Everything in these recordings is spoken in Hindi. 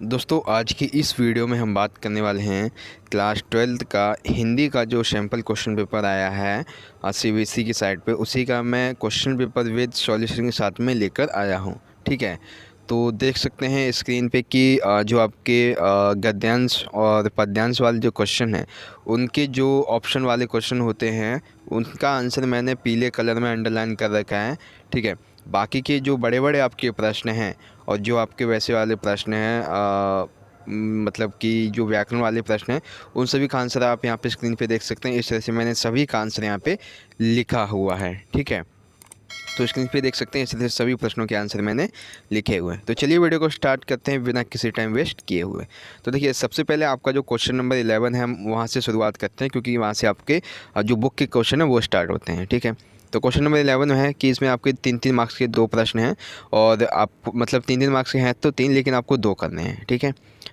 दोस्तों आज की इस वीडियो में हम बात करने वाले हैं क्लास 12th का हिंदी का जो सैम्पल क्वेश्चन पेपर आया है सीबीएसई की साइट पे, उसी का मैं क्वेश्चन पेपर विद सॉल्यूशन के साथ में लेकर आया हूँ। ठीक है, तो देख सकते हैं स्क्रीन पे कि जो आपके गद्यांश और पद्यांश वाले जो क्वेश्चन हैं उनके जो ऑप्शन वाले क्वेश्चन होते हैं उनका आंसर मैंने पीले कलर में अंडरलाइन कर रखा है। ठीक है, बाकी के जो बड़े बड़े आपके प्रश्न हैं और जो आपके वैसे वाले प्रश्न हैं मतलब कि जो व्याकरण वाले प्रश्न हैं उन सभी का आंसर आप यहाँ पे स्क्रीन पे देख सकते हैं। इस तरह से मैंने सभी का आंसर यहाँ पे लिखा हुआ है। ठीक है, तो स्क्रीन पे देख सकते हैं इस तरह से सभी प्रश्नों के आंसर मैंने लिखे हुए हैं। तो चलिए वीडियो को स्टार्ट करते हैं बिना किसी टाइम वेस्ट किए हुए। तो देखिए, सबसे पहले आपका जो क्वेश्चन नंबर 11 है हम वहाँ से शुरुआत करते हैं, क्योंकि वहाँ से आपके जो बुक के क्वेश्चन है वो स्टार्ट होते हैं। ठीक है, तो क्वेश्चन नंबर 11 में है कि इसमें आपके 3-3 मार्क्स के 2 प्रश्न हैं और आप मतलब 3-3 मार्क्स के हैं तो 3, लेकिन आपको 2 करने हैं। ठीक है,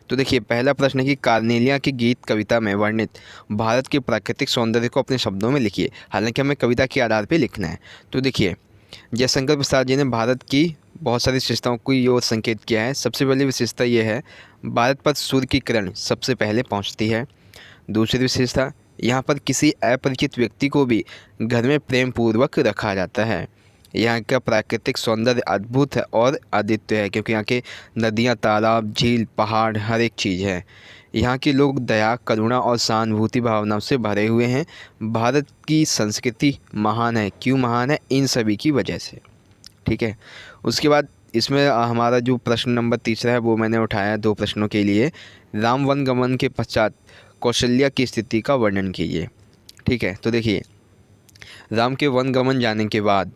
तो देखिए पहला प्रश्न है कि कार्नेलिया की गीत कविता में वर्णित भारत के प्राकृतिक सौंदर्य को अपने शब्दों में लिखिए। हालांकि हमें कविता के आधार पर लिखना है। तो देखिए, जयशंकर प्रसाद जी ने भारत की बहुत सारी विशेषताओं को ये संकेत किया है। सबसे पहली विशेषता ये है, भारत पर सूर्य की किरण सबसे पहले पहुंचती है। दूसरी विशेषता, यहाँ पर किसी अपरिचित व्यक्ति को भी घर में प्रेम पूर्वक रखा जाता है। यहाँ का प्राकृतिक सौंदर्य अद्भुत है और अद्वितीय है, क्योंकि यहाँ के नदियाँ, तालाब, झील, पहाड़ हर एक चीज़ है। यहाँ के लोग दया, करुणा और सहानुभूति भावनाओं से भरे हुए हैं। भारत की संस्कृति महान है। क्यों महान है? इन सभी की वजह से। ठीक है, उसके बाद इसमें हमारा जो प्रश्न नंबर तीसरा है वो मैंने उठाया है 2 प्रश्नों के लिए। राम वन गमन के पश्चात कौशल्या की स्थिति का वर्णन कीजिए। ठीक है, तो देखिए, राम के वन गमन जाने के बाद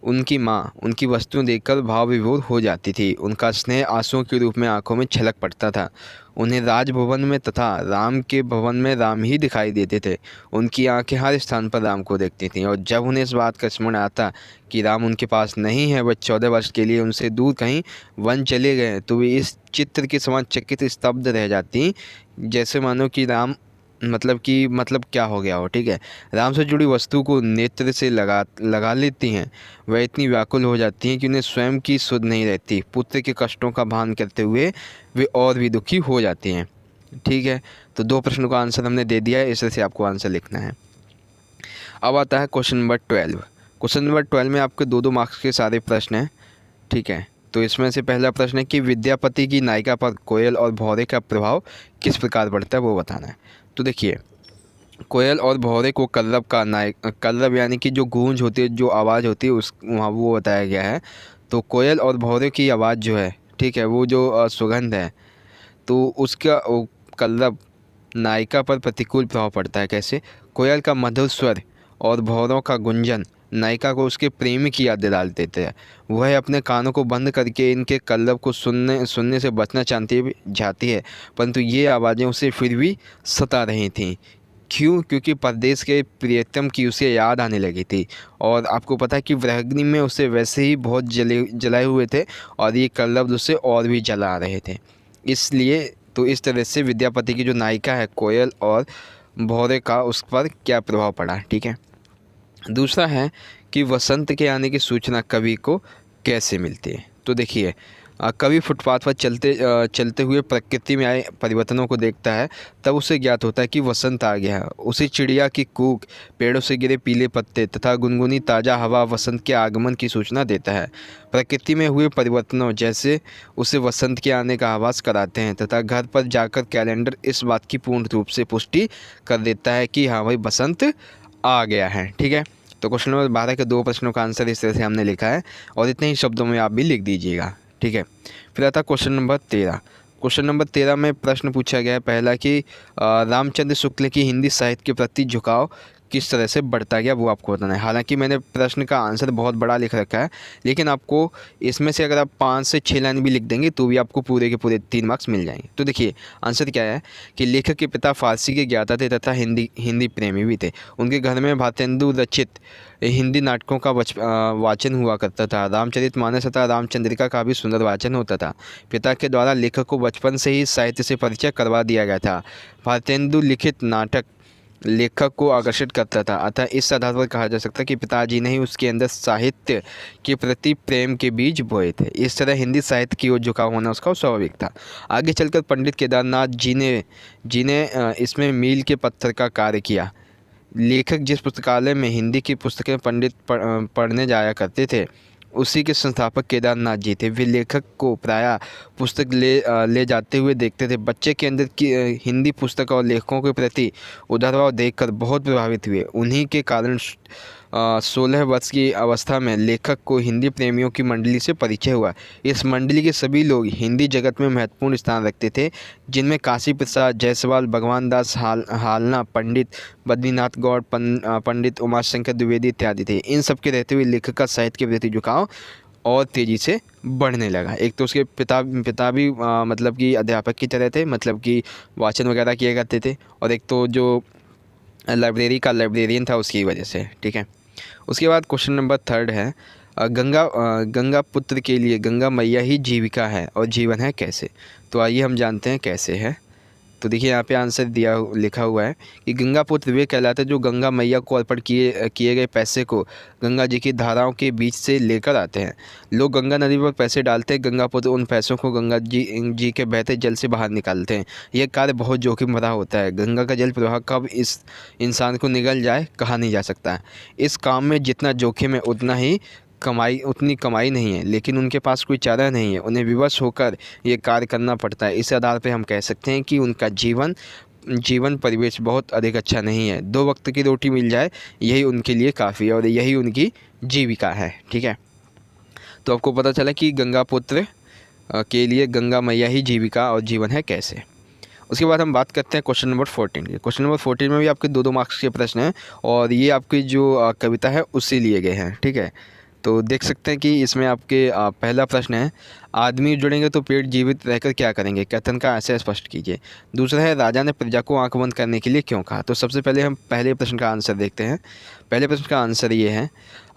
उनकी माँ उनकी वस्तुएं देखकर भाव विभोर हो जाती थी। उनका स्नेह आंसुओं के रूप में आंखों में छलक पड़ता था। उन्हें राजभवन में तथा राम के भवन में राम ही दिखाई देते थे। उनकी आंखें हर स्थान पर राम को देखती थीं, और जब उन्हें इस बात का स्मरण आता कि राम उनके पास नहीं है, वह 14 वर्ष के लिए उनसे दूर कहीं वन चले गए, तो वे इस चित्र के समान चकित स्तब्ध रह जाती, जैसे मानो कि राम मतलब क्या हो गया हो। ठीक है, राम से जुड़ी वस्तु को नेत्र से लगा लेती हैं। वह इतनी व्याकुल हो जाती हैं कि उन्हें स्वयं की सुध नहीं रहती। पुत्र के कष्टों का भान करते हुए वे और भी दुखी हो जाती हैं। ठीक है, तो 2 प्रश्नों का आंसर हमने दे दिया है, इस तरह से आपको आंसर लिखना है। अब आता है क्वेश्चन नंबर 12। क्वेश्चन नंबर 12 में आपके 2-2 मार्क्स के सारे प्रश्न हैं। ठीक है, तो इसमें से पहला प्रश्न है कि विद्यापति की नायिका पर कोयल और भौरे का प्रभाव किस प्रकार पड़ता है, वो बताना है। तो देखिए, कोयल और भौरे को कलरव का कलरव यानी कि जो गूंज होती है, जो आवाज़ होती है उस वहाँ वो बताया गया है। तो कोयल और भौरे की आवाज़ जो है, ठीक है, वो जो सुगंध है, तो उसका कलरव नायिका पर प्रतिकूल प्रभाव पड़ता है। कैसे? कोयल का मधुर स्वर और भौरों का गुंजन नायिका को उसके प्रेमी की याद दिला देते हैं। वह अपने कानों को बंद करके इनके कलरव को सुनने से बचना चाहती है, परंतु ये आवाज़ें उसे फिर भी सता रही थीं। क्यों? क्योंकि परदेश के प्रियतम की उसे याद आने लगी थी, और आपको पता है कि वृहग्नि में उसे वैसे ही बहुत जलाए हुए थे, और ये कलरव उसे और भी जला रहे थे। इसलिए तो इस तरह से विद्यापति की जो नायिका है कोयल और भौरे का उस पर क्या प्रभाव पड़ा। ठीक है, दूसरा है कि वसंत के आने की सूचना कवि को कैसे मिलती है। तो देखिए, कवि फुटपाथ पर चलते हुए प्रकृति में आए परिवर्तनों को देखता है, तब उसे ज्ञात होता है कि वसंत आ गया है। उसे चिड़िया की कूक, पेड़ों से गिरे पीले पत्ते तथा गुनगुनी ताज़ा हवा वसंत के आगमन की सूचना देता है। प्रकृति में हुए परिवर्तनों जैसे उसे वसंत के आने का आभास कराते हैं, तथा घर पर जाकर कैलेंडर इस बात की पूर्ण रूप से पुष्टि कर देता है कि हाँ भाई, बसंत आ गया है। ठीक है, तो क्वेश्चन नंबर 12 के 2 प्रश्नों का आंसर इस तरह से हमने लिखा है, और इतने ही शब्दों में आप भी लिख दीजिएगा। ठीक है, फिर आता क्वेश्चन नंबर 13। क्वेश्चन नंबर 13 में प्रश्न पूछा गया है पहला कि रामचंद्र शुक्ल की हिंदी साहित्य के प्रति झुकाव किस तरह से बढ़ता गया, वो आपको बताना है। हालांकि मैंने प्रश्न का आंसर बहुत बड़ा लिख रखा है, लेकिन आपको इसमें से अगर आप 5 से 6 लाइन भी लिख देंगे तो भी आपको पूरे के पूरे 3 मार्क्स मिल जाएंगे। तो देखिए, आंसर क्या है कि लेखक के पिता फारसी के ज्ञाता थे तथा हिंदी प्रेमी भी थे। उनके घर में भारतेंदु रचित हिंदी नाटकों का वाचन हुआ करता था। रामचरितमानस तथा रामचंद्रिका का भी सुंदर वाचन होता था। पिता के द्वारा लेखक को बचपन से ही साहित्य से परिचय करवा दिया गया था। भारतेंदु लिखित नाटक लेखक को आकर्षित करता था। अतः इस आधार पर कहा जा सकता है कि पिताजी ने ही उसके अंदर साहित्य के प्रति प्रेम के बीज बोए थे। इस तरह हिंदी साहित्य की ओर झुकाव होना उसका स्वाभाविक था। आगे चलकर पंडित केदारनाथ जी ने इसमें मील के पत्थर का कार्य किया। लेखक जिस पुस्तकालय में हिंदी की पुस्तकें पंडित पढ़ने जाया करते थे, उसी के संस्थापक केदारनाथ जी थे। वे लेखक को प्रायः पुस्तक ले जाते हुए देखते थे। बच्चे के अंदर की हिंदी पुस्तक और लेखकों के प्रति उदारभाव देखकर बहुत प्रभावित हुए। उन्हीं के कारण 16 वर्ष की अवस्था में लेखक को हिंदी प्रेमियों की मंडली से परिचय हुआ। इस मंडली के सभी लोग हिंदी जगत में महत्वपूर्ण स्थान रखते थे, जिनमें काशी प्रसाद जायसवाल, भगवान दास हालना, पंडित बद्रीनाथ गौड़, पंडित उमाशंकर द्विवेदी इत्यादि थे। इन सब के रहते हुए लेखक का साहित्य के प्रति झुकाव और तेज़ी से बढ़ने लगा। एक तो उसके पिता भी मतलब कि अध्यापक की तरह थे, मतलब कि वाचन वगैरह किया करते थे, और एक तो जो लाइब्रेरी का लाइब्रेरियन था उसकी वजह से। ठीक है, उसके बाद क्वेश्चन नंबर 3 है, गंगा पुत्र के लिए गंगा मैया ही जीविका है और जीवन है कैसे। तो आइए हम जानते हैं कैसे है। तो देखिए यहाँ पे आंसर लिखा हुआ है कि गंगा पुत्र वे कहलाते हैं जो गंगा मैया को अर्पण किए गए पैसे को गंगा जी की धाराओं के बीच से लेकर आते हैं। लोग गंगा नदी पर पैसे डालते हैं, गंगा पुत्र उन पैसों को गंगा जी के बहते जल से बाहर निकालते हैं। यह कार्य बहुत जोखिम भरा होता है। गंगा का जल प्रवाह कब इस इंसान को निगल जाए कहा नहीं जा सकता है। इस काम में जितना जोखिम है उतनी कमाई नहीं है, लेकिन उनके पास कोई चारा नहीं है। उन्हें विवश होकर ये कार्य करना पड़ता है। इस आधार पर हम कह सकते हैं कि उनका जीवन परिवेश बहुत अधिक अच्छा नहीं है। 2 वक्त की रोटी मिल जाए यही उनके लिए काफ़ी है और यही उनकी जीविका है। ठीक है, तो आपको पता चला कि गंगा पुत्र के लिए गंगा मैया ही जीविका और जीवन है कैसे। उसके बाद हम बात करते हैं क्वेश्चन नंबर 14 की। क्वेश्चन नंबर 14 में भी आपके 2-2 मार्क्स के प्रश्न हैं और ये आपकी जो कविता है उससे लिए गए हैं। ठीक है, तो देख सकते हैं कि इसमें आपके पहला प्रश्न है, आदमी जुड़ेंगे तो पेड़ जीवित रहकर क्या करेंगे, कथन का ऐसे स्पष्ट कीजिए। दूसरा है, राजा ने प्रजा को आंख बंद करने के लिए क्यों कहा। तो सबसे पहले हम पहले प्रश्न का आंसर देखते हैं। पहले प्रश्न का आंसर ये है,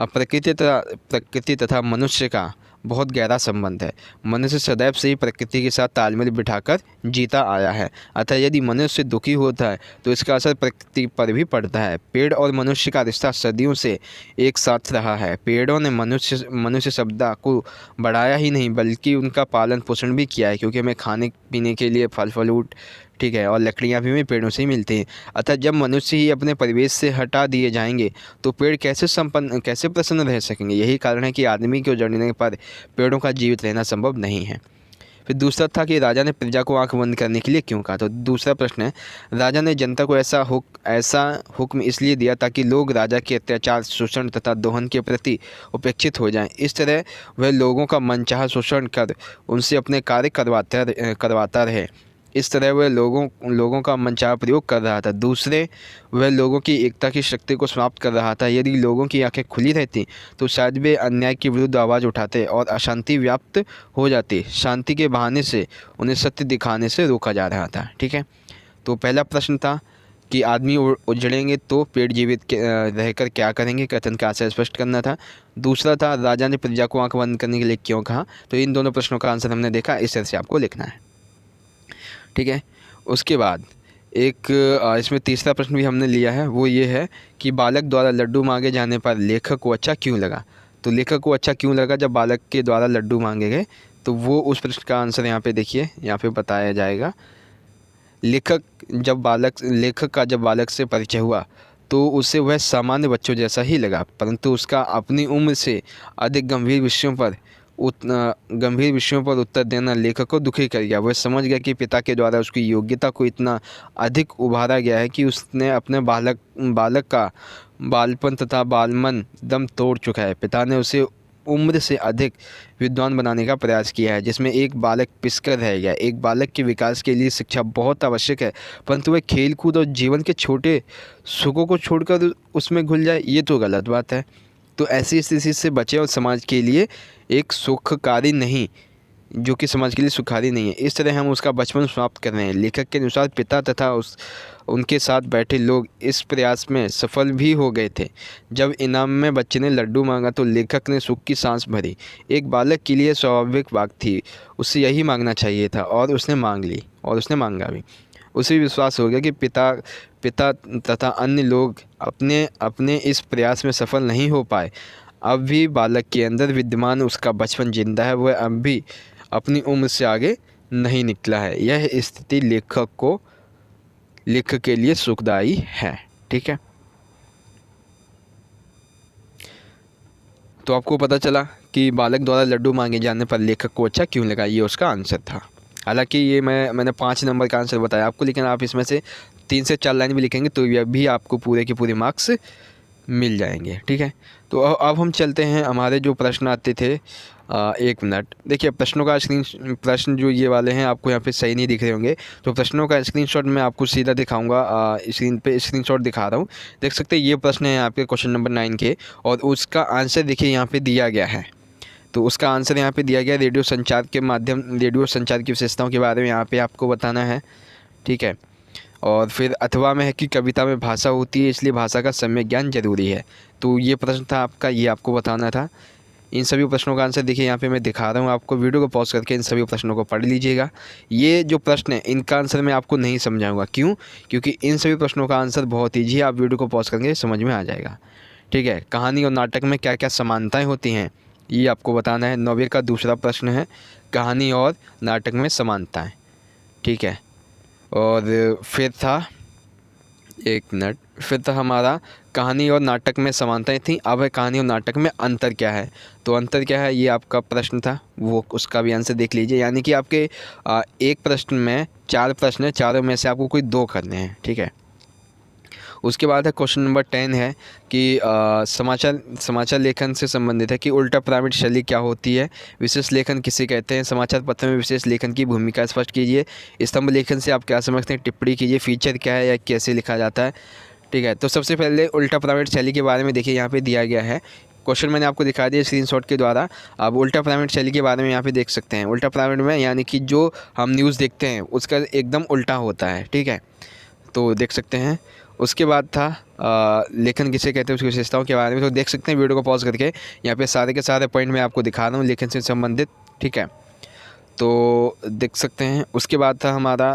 प्रकृति तथा मनुष्य का बहुत गहरा संबंध है। मनुष्य सदैव से ही प्रकृति के साथ तालमेल बिठाकर जीता आया है। अतः यदि मनुष्य दुखी होता है तो इसका असर प्रकृति पर भी पड़ता है। पेड़ और मनुष्य का रिश्ता सदियों से एक साथ रहा है। पेड़ों ने मनुष्य सभ्यता को बढ़ाया ही नहीं बल्कि उनका पालन पोषण भी किया है, क्योंकि हमें खाने पीने के लिए फल फ्रूट, ठीक है, और लकड़ियाँ भी हमें पेड़ों से ही मिलती हैं। अतः जब मनुष्य ही अपने परिवेश से हटा दिए जाएंगे तो पेड़ कैसे प्रसन्न रह सकेंगे। यही कारण है कि आदमी के उजड़ने पर पेड़ों का जीवित रहना संभव नहीं है। फिर दूसरा था कि राजा ने प्रजा को आंख बंद करने के लिए क्यों कहा। तो दूसरा प्रश्न है, राजा ने जनता को ऐसा हुक्म इसलिए दिया ताकि लोग राजा के अत्याचार, शोषण तथा दोहन के प्रति उपेक्षित हो जाएं। इस तरह वह लोगों का मनचाहा शोषण कर उनसे अपने कार्य करवाता रहे। इस तरह वह लोगों का मनचाहा प्रयोग कर रहा था। दूसरे, वह लोगों की एकता की शक्ति को समाप्त कर रहा था। यदि लोगों की आंखें खुली रहती तो शायद वे अन्याय के विरुद्ध आवाज़ उठाते और अशांति व्याप्त हो जाती। शांति के बहाने से उन्हें सत्य दिखाने से रोका जा रहा था। ठीक है, तो पहला प्रश्न था कि आदमी उजड़ेंगे तो पेड़ जीवित रहकर क्या करेंगे, कथन का आशय स्पष्ट करना था। दूसरा था, राजा ने प्रजा को आंख बंद करने के लिए क्यों कहा। तो इन दोनों प्रश्नों का आंसर हमने देखा, इस तरह से आपको लिखना है। ठीक है, उसके बाद एक इसमें तीसरा प्रश्न भी हमने लिया है, वो ये है कि बालक द्वारा लड्डू मांगे जाने पर लेखक को अच्छा क्यों लगा। तो लेखक को अच्छा क्यों लगा जब बालक के द्वारा लड्डू मांगे गए, तो वो उस प्रश्न का आंसर यहाँ पे देखिए, यहाँ पे बताया जाएगा। लेखक का जब बालक से परिचय हुआ तो उसे वह सामान्य बच्चों जैसा ही लगा, परंतु उसका अपनी उम्र से अधिक गंभीर विषयों पर उत्तर देना लेखक को दुखी कर गया। वह समझ गया कि पिता के द्वारा उसकी योग्यता को इतना अधिक उभारा गया है कि उसने अपने बालक का बालपन तथा बालमन दम तोड़ चुका है। पिता ने उसे उम्र से अधिक विद्वान बनाने का प्रयास किया है, जिसमें एक बालक पिसकर रह गया। एक बालक के विकास के लिए शिक्षा बहुत आवश्यक है, परंतु वह खेलकूद और जीवन के छोटे सुखों को छोड़कर उसमें घुल जाए, ये तो गलत बात है। तो ऐसी स्थिति से बचे और समाज के लिए एक सुखकारी नहीं, जो कि समाज के लिए सुखारी नहीं है। इस तरह हम उसका बचपन समाप्त कर रहे हैं। लेखक के अनुसार पिता तथा उनके साथ बैठे लोग इस प्रयास में सफल भी हो गए थे। जब इनाम में बच्चे ने लड्डू मांगा तो लेखक ने सुख की सांस भरी। एक बालक के लिए स्वाभाविक बात थी, उससे यही मांगना चाहिए था और उसने मांग ली और उसने मांगा भी। उसे विश्वास हो गया कि पिता पिता तथा अन्य लोग अपने अपने इस प्रयास में सफल नहीं हो पाए। अब भी बालक के अंदर विद्यमान उसका बचपन जिंदा है, वह अब भी अपनी उम्र से आगे नहीं निकला है। यह स्थिति लेखक के लिए सुखदायी है। ठीक है, तो आपको पता चला कि बालक द्वारा लड्डू मांगे जाने पर लेखक को अच्छा क्यों लगा, ये उसका आंसर था। हालांकि ये मैंने 5 नंबर का आंसर बताया आपको, लेकिन आप इसमें से 3 से 4 लाइन भी लिखेंगे तो यह भी आपको पूरे के पूरे मार्क्स मिल जाएंगे। ठीक है, तो अब हम चलते हैं, हमारे जो प्रश्न आते थे। 1 मिनट, देखिए प्रश्नों का प्रश्न जो ये वाले हैं आपको यहाँ पे सही नहीं दिख रहे होंगे, तो प्रश्नों का स्क्रीनशॉट मैं आपको सीधा दिखाऊंगा। स्क्रीन पे स्क्रीनशॉट दिखा रहा हूँ, देख सकते हैं ये प्रश्न है आपके क्वेश्चन नंबर 9 के, और उसका आंसर देखिए यहाँ पे दिया गया है। तो उसका आंसर यहाँ पे दिया गया, रेडियो संचार की विशेषताओं के बारे में यहाँ पे आपको बताना है। ठीक है, और फिर अथवा में है कि कविता में भाषा होती है, इसलिए भाषा का सम्यक ज्ञान जरूरी है। तो ये प्रश्न था आपका, ये आपको बताना था। इन सभी प्रश्नों का आंसर देखिए यहाँ पे मैं दिखा रहा हूँ आपको, वीडियो को पॉज करके इन सभी प्रश्नों को पढ़ लीजिएगा। ये जो प्रश्न है इनका आंसर मैं आपको नहीं समझाऊंगा, क्यों? क्योंकि इन सभी प्रश्नों का आंसर बहुत ईजी है, आप वीडियो को पॉज करके समझ में आ जाएगा। ठीक है, कहानी और नाटक में क्या क्या समानताएँ होती हैं ये आपको बताना है। 9वीं का दूसरा प्रश्न है कहानी और नाटक में समानताएँ। ठीक है, और फिर था 1 मिनट, फिर था हमारा कहानी और नाटक में समानताएं थी, अब है कहानी और नाटक में अंतर क्या है। तो अंतर क्या है ये आपका प्रश्न था, वो उसका भी आंसर देख लीजिए। यानी कि आपके एक प्रश्न में 4 प्रश्न है, चारों में से आपको कोई 2 करने हैं। ठीक है, उसके बाद है क्वेश्चन नंबर 10 है कि समाचार लेखन से संबंधित है कि उल्टा पिरामिड शैली क्या होती है, विशेष लेखन किसे कहते हैं, समाचार पत्र में विशेष लेखन की भूमिका स्पष्ट कीजिए, स्तंभ लेखन से आप क्या समझते हैं, टिप्पणी कीजिए, फीचर क्या है या कैसे लिखा जाता है। ठीक है, तो सबसे पहले उल्टा पिरामिड शैली के बारे में देखिए यहाँ पे दिया गया है, क्वेश्चन मैंने आपको दिखा दिया स्क्रीनशॉट के द्वारा। अब उल्टा पिरामिड शैली के बारे में यहाँ पे देख सकते हैं। उल्टा पिरामिड में यानी कि जो हम न्यूज़ देखते हैं उसका एकदम उल्टा होता है। ठीक है, तो देख सकते हैं। उसके बाद था लेखन किसे कहते हैं, उसकी विशेषताओं के बारे में, तो देख सकते हैं वीडियो को पॉज करके, यहाँ पे सारे के सारे पॉइंट मैं आपको दिखा रहा हूँ लेखन से संबंधित। ठीक है, तो देख सकते हैं। उसके बाद था हमारा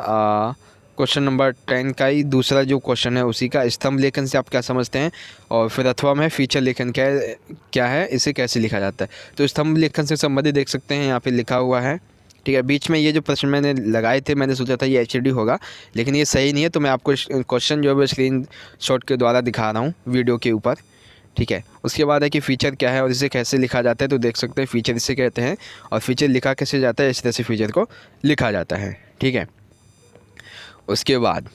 क्वेश्चन नंबर 10 का ही दूसरा जो क्वेश्चन है उसी का, स्तंभ लेखन से आप क्या समझते हैं, और फिर अथवा में फीचर लेखन क्या है, इसे कैसे लिखा जाता है। तो स्तंभ लेखन से संबंधित देख सकते हैं यहाँ पे लिखा हुआ है। ठीक है, बीच में ये जो प्रश्न मैंने लगाए थे, मैंने सोचा था ये एचडी होगा, लेकिन ये सही नहीं है, तो मैं आपको क्वेश्चन जो है स्क्रीन शॉट के द्वारा दिखा रहा हूँ वीडियो के ऊपर। ठीक है, उसके बाद है कि फ़ीचर क्या है और इसे कैसे लिखा जाता है। तो देख सकते हैं फ़ीचर इसे कहते हैं, और फीचर लिखा कैसे जाता है, इस तरह से फीचर को लिखा जाता है। ठीक है, उसके बाद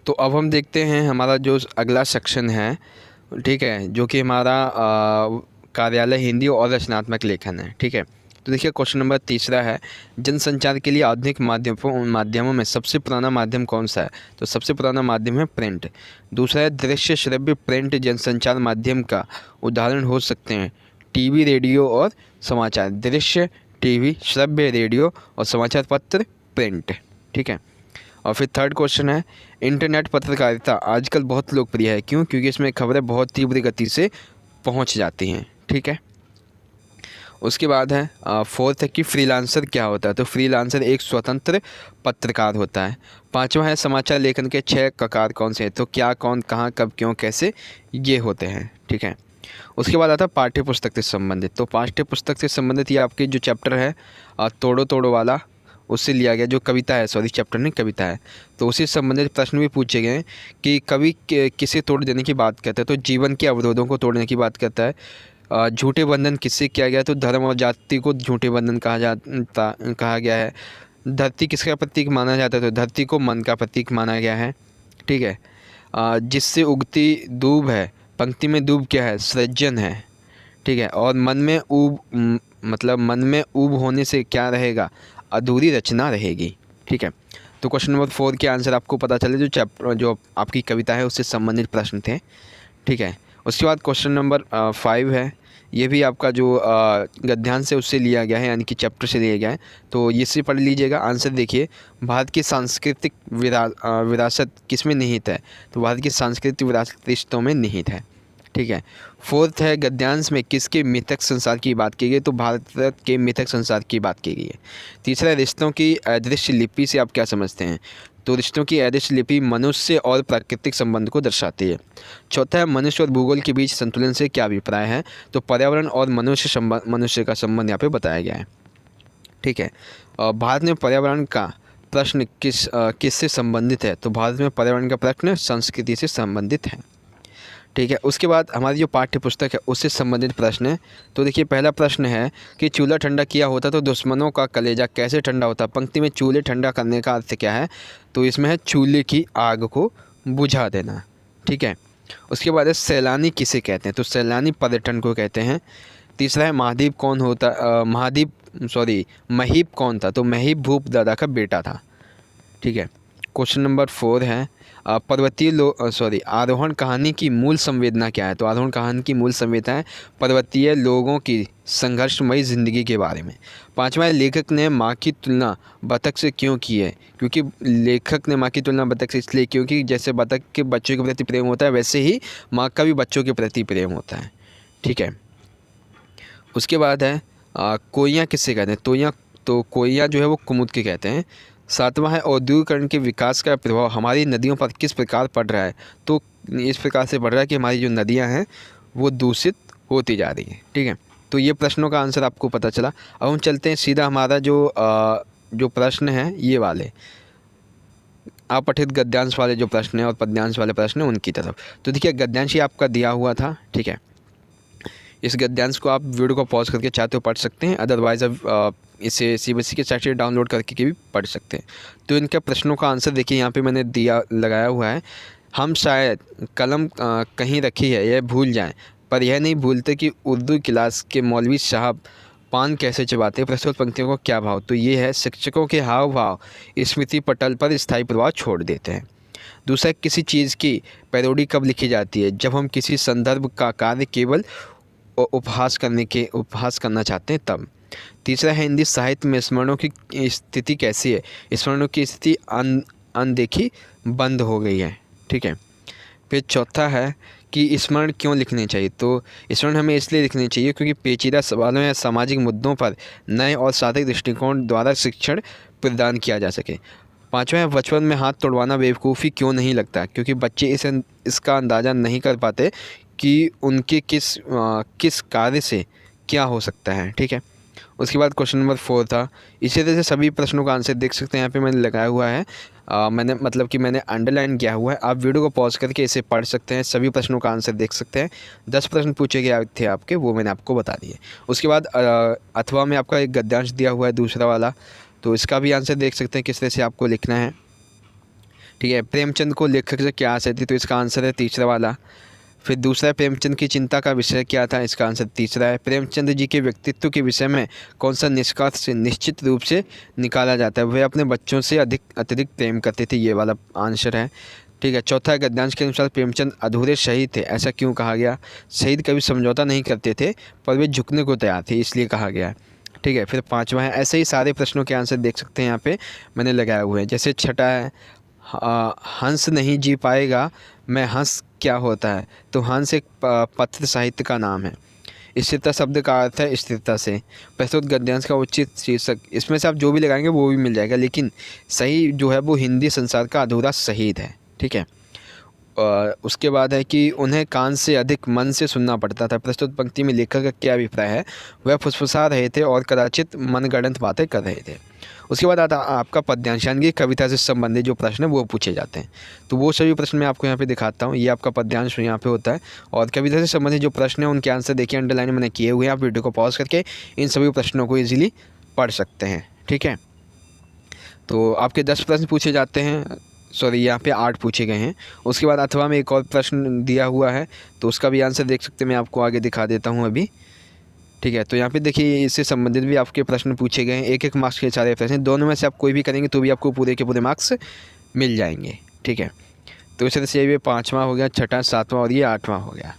तो अब हम देखते हैं हमारा जो अगला सेक्शन है। ठीक है, जो कि हमारा कार्यालय हिंदी और रचनात्मक लेखन है। ठीक है, तो देखिए क्वेश्चन नंबर 3 है, जनसंचार के लिए आधुनिक माध्यमों में सबसे पुराना माध्यम कौन सा है। तो सबसे पुराना माध्यम है प्रिंट। दूसरा है दृश्य श्रव्य प्रिंट जनसंचार माध्यम का उदाहरण हो सकते हैं टीवी, रेडियो और समाचार। दृश्य टीवी, श्रव्य रेडियो और समाचार पत्र प्रिंट। ठीक है, और फिर 3rd क्वेश्चन है, इंटरनेट पत्रकारिता आजकल बहुत लोकप्रिय है, क्यों? क्योंकि इसमें खबरें बहुत तीव्र गति से पहुंच जाती हैं। ठीक है, उसके बाद है 4th है कि फ्रीलांसर क्या होता है। तो फ्रीलांसर एक स्वतंत्र पत्रकार होता है। 5वां है समाचार लेखन के 6 प्रकार कौन से हैं। तो क्या, कौन, कहाँ, कब, क्यों, कैसे, ये होते हैं। ठीक है, उसके बाद आता है पाठ्य पुस्तक से संबंधित। तो पाठ्य पुस्तक से संबंधित ये आपके जो चैप्टर है तोड़ो तोड़ो वाला, उससे लिया गया, जो कविता है, सॉरी चैप्टर नहीं कविता है, तो उसी से संबंधित प्रश्न भी पूछे गए कि कवि किसे तोड़ देने की बात करता है। तो जीवन के अवरोधों को तोड़ने की बात करता है। झूठे बंधन किससे किया गया, तो धर्म और जाति को झूठे बंधन कहा गया है। धरती किसका प्रतीक माना जाता है, तो धरती को मन का प्रतीक माना गया है। ठीक है, जिससे उगती दूब है, पंक्ति में दूब क्या है, सृजन है। ठीक है, और मन में ऊब होने से क्या रहेगा, अधूरी रचना रहेगी। ठीक है, तो क्वेश्चन नंबर 4 के आंसर आपको पता चले, जो आपकी कविता है उससे संबंधित प्रश्न थे। ठीक है, उसके बाद क्वेश्चन नंबर 5 है, ये भी आपका जो गद्यांश से उससे लिया गया है, यानी कि चैप्टर से लिया गया है, तो इससे पढ़ लीजिएगा। आंसर देखिए, भारत की सांस्कृतिक विरासत किस में निहित है। तो भारत की सांस्कृतिक विरासत रिश्तों में निहित है। ठीक है, 4th है गद्यांश में किसके मिथक संसार की बात की गई। तो भारत के मिथक संसार की बात की गई है। तीसरा, रिश्तों की अदृश्य लिपि से आप क्या समझते हैं। तो रिश्तों की आदर्श लिपि मनुष्य और प्राकृतिक संबंध को दर्शाती है। चौथा है मनुष्य और भूगोल के बीच संतुलन से क्या अभिप्राय है। तो पर्यावरण और मनुष्य का संबंध यहाँ पे बताया गया है। ठीक है। भारत में पर्यावरण का प्रश्न किससे संबंधित है। तो भारत में पर्यावरण का प्रश्न संस्कृति से संबंधित है। ठीक है। उसके बाद हमारी जो पाठ्य पुस्तक है उससे संबंधित प्रश्न है। तो देखिए पहला प्रश्न है कि चूल्हा ठंडा किया होता तो दुश्मनों का कलेजा कैसे ठंडा होता। पंक्ति में चूल्हे ठंडा करने का अर्थ क्या है। तो इसमें है चूल्हे की आग को बुझा देना। ठीक है। उसके बाद है सैलानी किसे कहते हैं। तो सैलानी पर्यटन को कहते हैं। तीसरा है महाद्वीप कौन होता महीप कौन था। तो महीप भूप दादा का बेटा था। ठीक है। क्वेश्चन नंबर 4 है आरोहण कहानी की मूल संवेदना क्या है। तो आरोहण कहानी की मूल संवेदना है पर्वतीय लोगों की संघर्षमयी ज़िंदगी के बारे में। पांचवा है लेखक ने माँ की तुलना बतख से क्यों की है। क्योंकि लेखक ने माँ की तुलना बतख से इसलिए क्योंकि जैसे बतख के बच्चों के प्रति प्रेम होता है वैसे ही माँ का भी बच्चों के प्रति प्रेम होता है। ठीक है। उसके बाद है कोइयाँ किससे कहते हैं। तो कोइयाँ जो है वो कुमुद के कहते हैं। सातवां है औद्योगिकरण के विकास का प्रभाव हमारी नदियों पर किस प्रकार पड़ रहा है। तो इस प्रकार से पड़ रहा है कि हमारी जो नदियां हैं वो दूषित होती जा रही हैं। ठीक है। तो ये प्रश्नों का आंसर आपको पता चला। अब हम चलते हैं सीधा हमारा जो प्रश्न है ये वाले अपठित गद्यांश वाले जो प्रश्न हैं और पद्यांश वाले प्रश्न हैं उनकी तरफ। तो देखिए गद्यांश ही आपका दिया हुआ था। ठीक है। इस गद्यांश को आप वीडियो को पॉज करके चाहते हो पढ़ सकते हैं, अदरवाइज़ आप इसे सीबीएसई के साइट से डाउनलोड करके भी पढ़ सकते हैं। तो इनके प्रश्नों का आंसर देखिए यहाँ पे मैंने लगाया हुआ है। हम शायद कलम कहीं रखी है यह भूल जाएं, पर यह नहीं भूलते कि उर्दू क्लास के मौलवी साहब पान कैसे चबाते। प्रस्तुत पंक्तियों को क्या भाव। तो ये है शिक्षकों के हाव भाव स्मृति पटल पर स्थायी प्रभाव छोड़ देते हैं। दूसरा, किसी चीज़ की पैरोडी कब लिखी जाती है। जब हम किसी संदर्भ का कार्य केवल उपहास करना चाहते हैं तब। तीसरा है हिंदी साहित्य में स्मरणों की स्थिति कैसी है। स्मरणों की स्थिति अनदेखी बंद हो गई है। ठीक है। फिर चौथा है कि स्मरण क्यों लिखने चाहिए। तो स्मरण हमें इसलिए लिखने चाहिए क्योंकि पेचीदा सवालों या सामाजिक मुद्दों पर नए और सार्थक दृष्टिकोण द्वारा शिक्षण प्रदान किया जा सके। पाँचवा है बचपन में हाथ तोड़वाना बेवकूफ़ी क्यों नहीं लगता। क्योंकि बच्चे इसका अंदाज़ा नहीं कर पाते कि उनके किस कार्य से क्या हो सकता है। ठीक है। उसके बाद क्वेश्चन नंबर 4 था। इसी तरह से सभी प्रश्नों का आंसर देख सकते हैं। यहाँ पे मैंने लगाया हुआ है, मैंने अंडरलाइन किया हुआ है। आप वीडियो को पॉज करके इसे पढ़ सकते हैं, सभी प्रश्नों का आंसर देख सकते हैं। 10 प्रश्न पूछे गए थे आपके, वो मैंने आपको बता दिए। उसके बाद अथवा में आपका एक गद्यांश दिया हुआ है दूसरा वाला, तो इसका भी आंसर देख सकते हैं किस तरह से आपको लिखना है। ठीक है। प्रेमचंद को लेखक से क्या आशय थी। तो इसका आंसर है तीसरा वाला। फिर दूसरा, प्रेमचंद की चिंता का विषय क्या था। इसका आंसर तीसरा है। प्रेमचंद जी के व्यक्तित्व के विषय में कौन सा निष्कर्ष निश्चित रूप से निकाला जाता है। वे अपने बच्चों से अतिरिक्त प्रेम करते थे, ये वाला आंसर है। ठीक है। चौथा, गद्यांश के अनुसार प्रेमचंद अधूरे शहीद थे, ऐसा क्यों कहा गया। शहीद कभी समझौता नहीं करते थे पर वे झुकने को तैयार थे, इसलिए कहा गया। ठीक है। फिर पाँचवा है, ऐसे ही सारे प्रश्नों के आंसर देख सकते हैं यहाँ पे मैंने लगाए हुए हैं। जैसे छठा है, हंस नहीं जी पाएगा मैं हंस क्या होता है। तो हंस एक पत्र साहित्य का नाम है। स्थिरता शब्द का अर्थ है स्थिरता से। प्रस्तुत गद्यांश का उचित शीर्षक, इसमें से आप जो भी लगाएंगे वो भी मिल जाएगा, लेकिन सही जो है वो हिंदी संसार का अधूरा शहीद है। ठीक है। उसके बाद है कि उन्हें कान से अधिक मन से सुनना पड़ता था। प्रस्तुत पंक्ति में लेखक का क्या अभिप्राय है। वह फुसफुसा रहे थे और कदाचित मनगढ़ंत बातें कर रहे थे। उसके बाद आता आपका पद्यांश, यानी कि कविता से संबंधित जो प्रश्न है वो पूछे जाते हैं। तो वो सभी प्रश्न मैं आपको यहाँ पे दिखाता हूँ। ये आपका पद्यांश यहाँ पे होता है और कविता से संबंधित जो प्रश्न है उनके आंसर देखिए अंडरलाइन मैंने किए हुए हैं। आप वीडियो को पॉज करके इन सभी प्रश्नों को ईजिली पढ़ सकते हैं। ठीक है। तो आपके 10 प्रश्न पूछे जाते हैं, यहाँ पे 8 पूछे गए हैं। उसके बाद अथवा में एक और प्रश्न दिया हुआ है, तो उसका भी आंसर देख सकते हैं। मैं आपको आगे दिखा देता हूँ अभी। ठीक है। तो यहाँ पे देखिए इससे संबंधित भी आपके प्रश्न पूछे गए हैं। 1-1 मार्क्स के सारे प्रश्न, दोनों में से आप कोई भी करेंगे तो भी आपको पूरे के पूरे मार्क्स मिल जाएंगे। ठीक है। तो इस तरह से ये 5वां हो गया, छठा, 7वां और ये 8वां हो गया।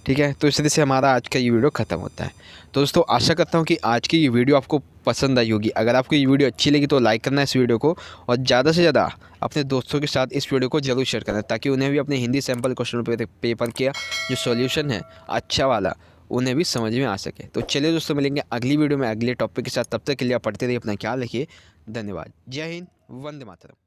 ठीक है। तो इस तरह से हमारा आज का ये वीडियो ख़त्म होता है। तो दोस्तों आशा करता हूँ कि आज की ये वीडियो आपको पसंद आई होगी। अगर आपको ये वीडियो अच्छी लगी तो लाइक करना है इस वीडियो को, और ज़्यादा से ज़्यादा अपने दोस्तों के साथ इस वीडियो को जरूर शेयर करना ताकि उन्हें भी अपने हिंदी सैम्पल क्वेश्चन पेपर का जो सॉल्यूशन है अच्छा वाला उन्हें भी समझ में आ सके। तो चलिए दोस्तों, मिलेंगे अगली वीडियो में अगले टॉपिक के साथ। तब तक के लिए आप पढ़ते रहिए, अपना ख्याल रखिए। धन्यवाद। जय हिंद, वंदे मातरम।